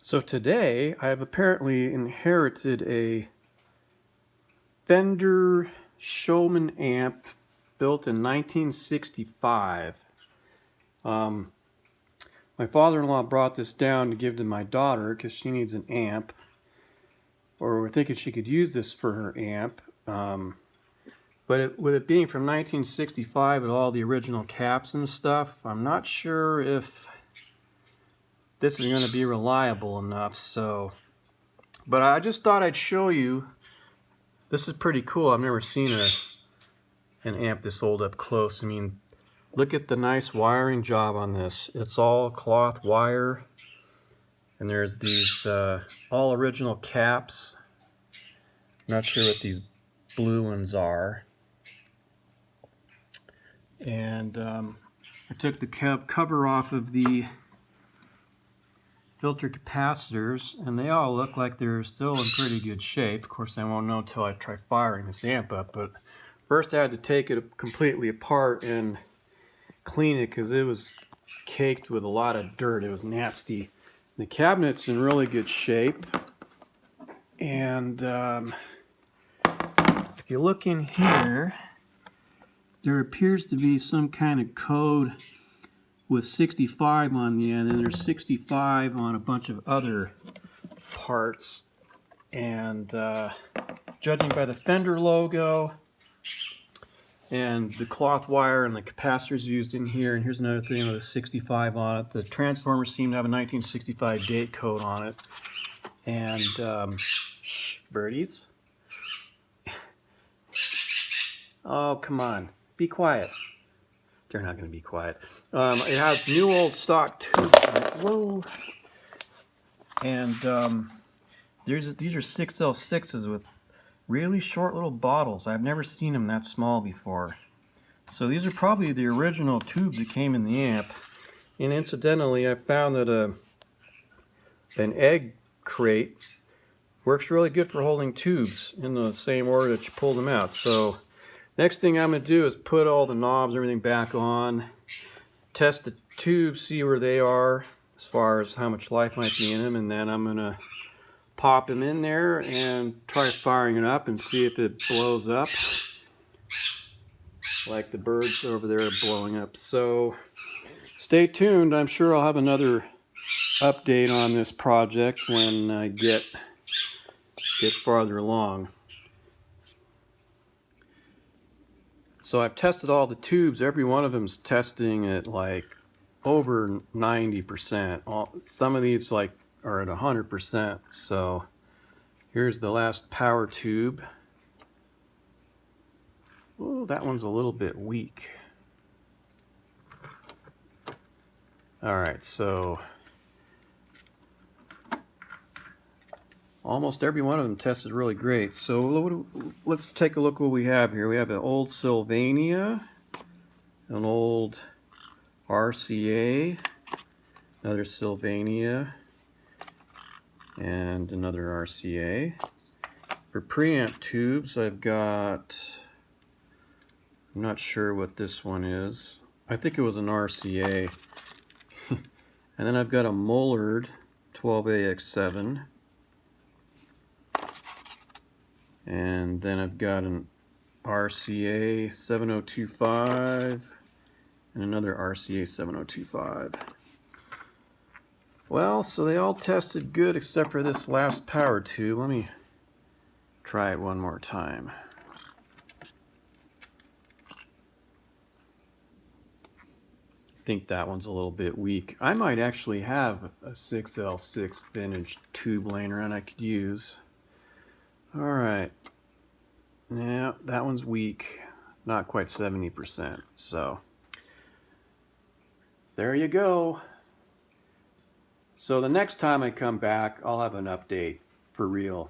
So today I have apparently inherited a Fender Showman amp built in 1965. My father-in-law brought this down to give to my daughter because she needs an amp, or we're thinking she could use this for her amp. But with it being from 1965 with all the original caps and stuff, I'm not sure if this is going to be reliable enough. But I just thought I'd show you. This is pretty cool. I've never seen an amp this old up close. I mean, look at the nice wiring job on this. It's all cloth wire, and there's these all original caps. Not sure what these blue ones are. And I took the cover off of the filter capacitors, and they all look like they're still in pretty good shape. Of course, I won't know until I try firing this amp up, but first I had to take it completely apart and clean it because it was caked with a lot of dirt. It was nasty. The cabinet's in really good shape, and if you look in here, there appears to be some kind of code with 65 on the end, and there's 65 on a bunch of other parts. And judging by the Fender logo and the cloth wire and the capacitors used in here, and here's another thing with a 65 on it, the transformers seem to have a 1965 date code on it. And shh, birdies. Oh, come on, be quiet. They're not going to be quiet. It has new old stock tubes. Whoa. And these are 6L6s with really short little bottles. I've never seen them that small before. So these are probably the original tubes that came in the amp. And incidentally, I found that an egg crate works really good for holding tubes in the same order that you pull them out. So next thing I'm going to do is put all the knobs and everything back on, test the tubes, see where they are as far as how much life might be in them, and then I'm going to pop them in there and try firing it up and see if it blows up like the birds over there are blowing up. So stay tuned. I'm sure I'll have another update on this project when I get farther along. So I've tested all the tubes. Every one of them's testing at like over 90%. Some of these like are at 100%. So here's the last power tube. Oh, that one's a little bit weak. All right, so almost every one of them tested really great. So let's take a look what we have here. We have an old Sylvania, an old RCA, another Sylvania, and another RCA. For preamp tubes, I've got, I'm not sure what this one is. I think it was an RCA. And then I've got a Mullard 12AX7. And then I've got an RCA 7025 and another RCA 7025. Well, so they all tested good except for this last power tube. Let me try it one more time. I think that one's a little bit weak. I might actually have a 6L6 vintage tube laying around I could use. Alright, now that one's weak, not quite 70%, so there you go. So the next time I come back, I'll have an update for real.